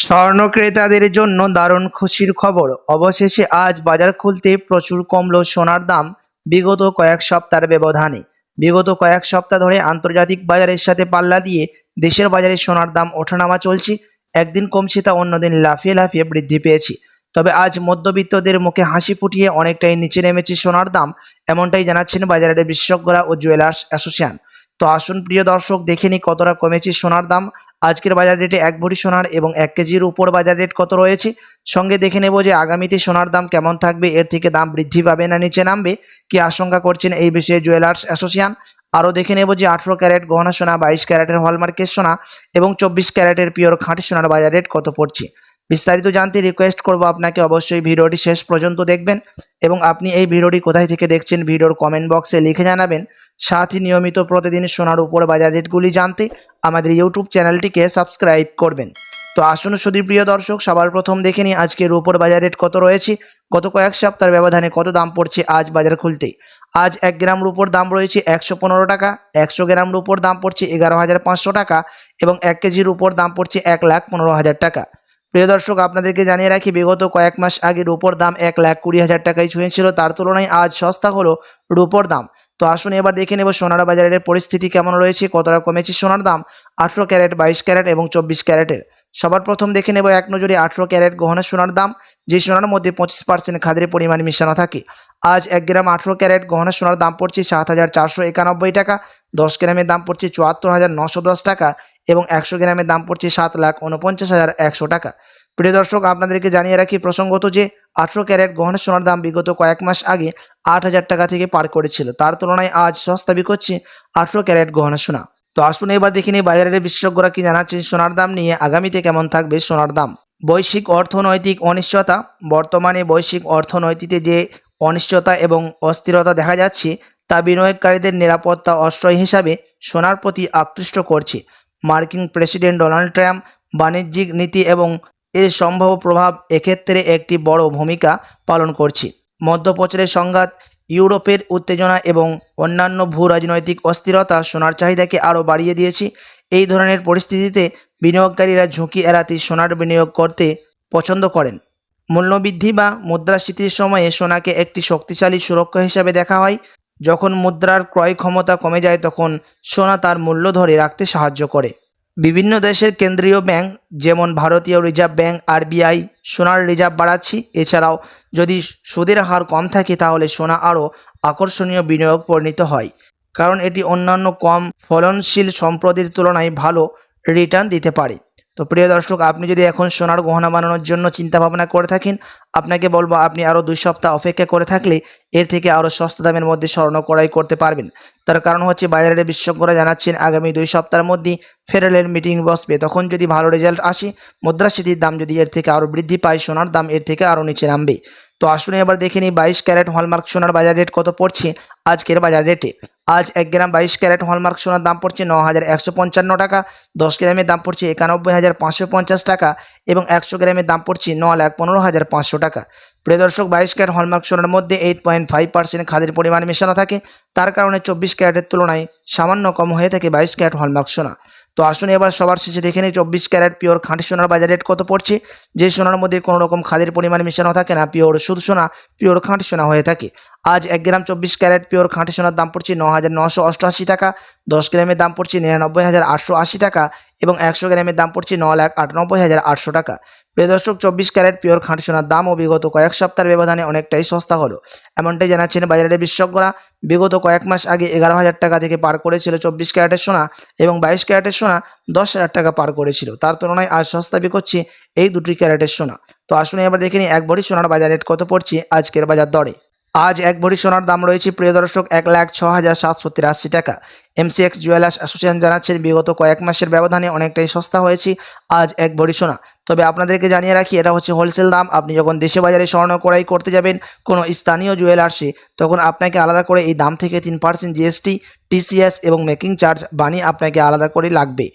স্বর্ণ ক্রেতাদের জন্য দারুণ খুশির খবর। অবশেষে আজ বাজার খুলতে প্রচুর কমলো সোনার দাম বিগত কয়েক সপ্তাহের ব্যবধানে। বিগত কয়েক সপ্তাহ ধরে আন্তর্জাতিক বাজারের সাথে পাল্লা দিয়ে দেশের বাজারে সোনার দাম ওঠানামা চলছে। একদিন কমছে তা অন্যদিন লাফিয়ে লাফিয়ে বৃদ্ধি পেয়েছে। তবে আজ মধ্যবিত্তদের মুখে হাসি ফুটিয়ে অনেকটাই নিচে নেমেছে সোনার দাম, এমনটাই জানাচ্ছেন বাজারের বিশেষজ্ঞরা ও জুয়েলার্স অ্যাসোসিয়েশন। তো আসুন প্রিয় দর্শক, দেখে নিই কতটা কমেছে সোনার দাম। আজকের বাজার রেটে 1 ভরি সোনার এবং 1 কেজির উপর বাজার রেট কত রয়েছে, সঙ্গে দেখে নেব যে আগামীতে সোনার দাম কেমন থাকবে, এর থেকে দাম বৃদ্ধি পাবে না নিচে নামবে, কি আশঙ্কা করছেন এই বিষয়ে জুয়েলার্স অ্যাসোসিয়েশন। আরও দেখে নেব যে 18 ক্যারেট গহনা সোনা, 22 ক্যারেটের হলমার্কের সোনা এবং 24 ক্যারেটের পিওর খাঁটি সোনার বাজার রেট কত পড়ছে। বিস্তারিত জানতে রিকোয়েস্ট করব আপনাকে অবশ্যই ভিডিওটি শেষ পর্যন্ত দেখবেন এবং আপনি এই ভিডিওটি কোথায় থেকে দেখছেন ভিডিওর কমেন্ট বক্সে লিখে জানাবেন। সাথে নিয়মিত প্রতিদিন সোনার উপর বাজার রেটগুলি জানতে আমাদের ইউটিউব চ্যানেলটিকে সাবস্ক্রাইব করবেন। তো আসুন শুধু প্রিয় দর্শক, সবার প্রথম দেখে নিই আজকের উপর বাজার রেট কত রয়েছে, গত কয়েক সপ্তাহের ব্যবধানে কত দাম পড়ছে আজ বাজার খুলতে। আজ 1 গ্রাম রূপোর দাম রয়েছে 115 টাকা, 100 গ্রাম রূপোর দাম পড়ছে 11,500 টাকা এবং 1 কেজির উপর দাম পড়ছে 1,15,000 টাকা। প্রিয় দর্শক, আপনাদেরকে জানিয়ে রাখি বিগত কয়েক মাস আগে রূপোর দাম 1,20,000 টাকায় ছুঁয়েছিল, তার তুলনায় আজ সস্তা হলো রূপোর দাম। তো আসুন এবার দেখে নেব সোনার বাজারের পরিস্থিতি কেমন রয়েছে, কতটা কমেছে সোনার দাম 18 ক্যারেট, 22 ক্যারেট এবং 24 ক্যারেটের। সবার প্রথম দেখে নেব এক নজরে 18 ক্যারেট গহনা সোনার দাম, যে সোনার মধ্যে 25% খাদের পরিমাণ মিশানো থাকে। আজ 1 গ্রাম 18 ক্যারেট গহনা সোনার দাম পড়ছে 7,491 টাকা, 10 গ্রামের দাম পড়ছে 74,910 টাকা এবং 100 গ্রামের দাম পড়ছে 7,49,100 টাকা। প্রিয় দর্শক, আপনাদেরকে জানিয়ে রাখি প্রসঙ্গত যে 18 ক্যারেট গহনা সোনার দাম বিগত কয়েক মাস আগে 8,000 টাকা থেকে পার করেছিল, তার তুলনায় আজ সস্তা বিকোচ্ছে 18 ক্যারেট গহনা সোনা। তো আসুন এবার দেখে নিই বাজারের বিশেষজ্ঞরা কি জানাচ্ছেন সোনার দাম নিয়ে, আগামীতে কেমন থাকবে সোনার দাম। বৈশ্বিক অর্থনৈতিক অনিশ্চয়তা। বর্তমানে বৈশ্বিক অর্থনীতিতে যে অনিশ্চয়তা এবং অস্থিরতা দেখা যাচ্ছে তা বিনিয়োগকারীদের নিরাপত্তা আশ্রয় হিসাবে সোনার প্রতি আকৃষ্ট করছে। মার্কিন প্রেসিডেন্ট ডোনাল্ড ট্রাম্প বাণিজ্যিক নীতি এবং এর সম্ভাব্য প্রভাব এক্ষেত্রে একটি বড় ভূমিকা পালন করছে। মধ্যপ্রাচ্যের সংঘাত, ইউরোপের উত্তেজনা এবং অন্যান্য ভূ রাজনৈতিক অস্থিরতা সোনার চাহিদাকে আরও বাড়িয়ে দিয়েছে। এই ধরনের পরিস্থিতিতে বিনিয়োগকারীরা ঝুঁকি এড়াতে সোনার বিনিয়োগ করতে পছন্দ করেন। মূল্যবৃদ্ধি বা মুদ্রাস্ফীতির সময়ে সোনাকে একটি শক্তিশালী সুরক্ষা হিসাবে দেখা হয়। যখন মুদ্রার ক্রয় ক্ষমতা কমে যায় তখন সোনা তার মূল্য ধরে রাখতে সাহায্য করে। বিভিন্ন দেশের কেন্দ্রীয় ব্যাংক যেমন ভারতীয় রিজার্ভ ব্যাংক আরবিআই সোনার রিজার্ভ বাড়াচ্ছে। এছাড়াও যদি সুদের হার কম থাকে তাহলে সোনা আরও আকর্ষণীয় বিনিয়োগ পরিণত হয়, কারণ এটি অন্যান্য কম ফলনশীল সম্পদের তুলনায় ভালো রিটার্ন দিতে পারে। তো প্রিয় দর্শক, আপনি যদি এখন সোনার গহনা বানানোর জন্য চিন্তা ভাবনা করে থাকেন, আপনাকে বলবো আপনি আরও 2 সপ্তাহ অপেক্ষা করে থাকলে এর থেকে আরও সস্তা দামের মধ্যে স্বর্ণ ক্রয় করতে পারবেন। তার কারণ হচ্ছে বাজারের বিশেষজ্ঞরা জানাচ্ছেন আগামী 2 সপ্তাহের মধ্যে ফেডারেল মিটিং বসবে, তখন যদি ভালো রেজাল্ট আসে, মুদ্রাস্ফীতির দাম যদি এর থেকে আরও বৃদ্ধি পায়, সোনার দাম এর থেকে আরও নিচে নামবে। তো আসুন এবার দেখে নিই 22 ক্যারেট হলমার্ক সোনার বাজার রেট কত পড়ছে আজকের বাজার রেটে। আজ 1 গ্রাম 22 ক্যারেট হলমার্ক সোনার দাম পড়ছে 9,155 টাকা, 10 গ্রামের দাম পড়ছে 91,550 টাকা এবং 100 গ্রামের দাম পড়ছে 9,15,500 টাকা। প্রিয় দর্শক, 22 ক্যারেট হলমার্ক সোনার মধ্যে 8.5% খাদের পরিমাণ মেশানো থাকে, তার কারণে 24 ক্যারেটের তুলনায় সামান্য কম হয়ে থাকে 22 ক্যারেট হলমার্ক সোনা। তো আসুন এবার সবার শেষে দেখে নিই 24 ক্যারেট পিওর খাঁটি সোনার বাজার রেট কত পড়ছে, যে সোনার মধ্যে কোনো রকম খাদের পরিমাণ মেশানো থাকে না, পিওর শুধু সোনা, পিওর খাঁটি সোনা হয়ে থাকে। আজ 1 গ্রাম 24 ক্যারেট পিওর খাঁটি সোনার দাম পড়ছে 9,988 টাকা, 10 গ্রামের দাম পড়ছে 99,880 টাকা এবং 100 গ্রামের দাম পড়ছে 9,98,800 টাকা। প্রিয় দর্শক, 24 ক্যারেট পিওর খাঁটি সোনার দামও বিগত কয়েক সপ্তাহের ব্যবধানে অনেকটাই সস্তা হলো, এমনটাই জানাচ্ছেন বাজারের বিশেষজ্ঞরা। বিগত কয়েক মাস আগে 11,000 টাকা থেকে পার করেছিল 24 ক্যারেটের সোনা এবং 22 ক্যারেটের সোনা 10,000 টাকা পার করেছিল, তার তুলনায় আজ সস্তা বিকোচ্ছে এই 2টি ক্যারেটের সোনা। তো আসুন এবার দেখে নিই 1 ভরি সোনার বাজার রেট কত পড়ছে আজকের বাজার দরে। আজ 1 ভরি সোনার দাম রয়েছে প্রিয় দর্শক 1,06,783 টাকা। এমসিএক্স জুয়েলার্স অ্যাসোসিয়েশন জানাচ্ছেন বিগত কয়েক মাসের ব্যবধানে অনেকটাই সস্তা হয়েছে আজ 1 ভরি সোনা। তবে আপনাদেরকে জানিয়ে রাখি এটা হচ্ছে হোলসেল দাম। আপনি যখন দেশে বাজারে স্বর্ণ ক্রয় করতে যাবেন কোনো স্থানীয় জুয়েলার্সে, তখন আপনাকে আলাদা করে এই দাম থেকে 3% জিএসটি, টিসিএস এবং মেকিং চার্জ বানিয়ে আপনাকে আলাদা করে লাগবে।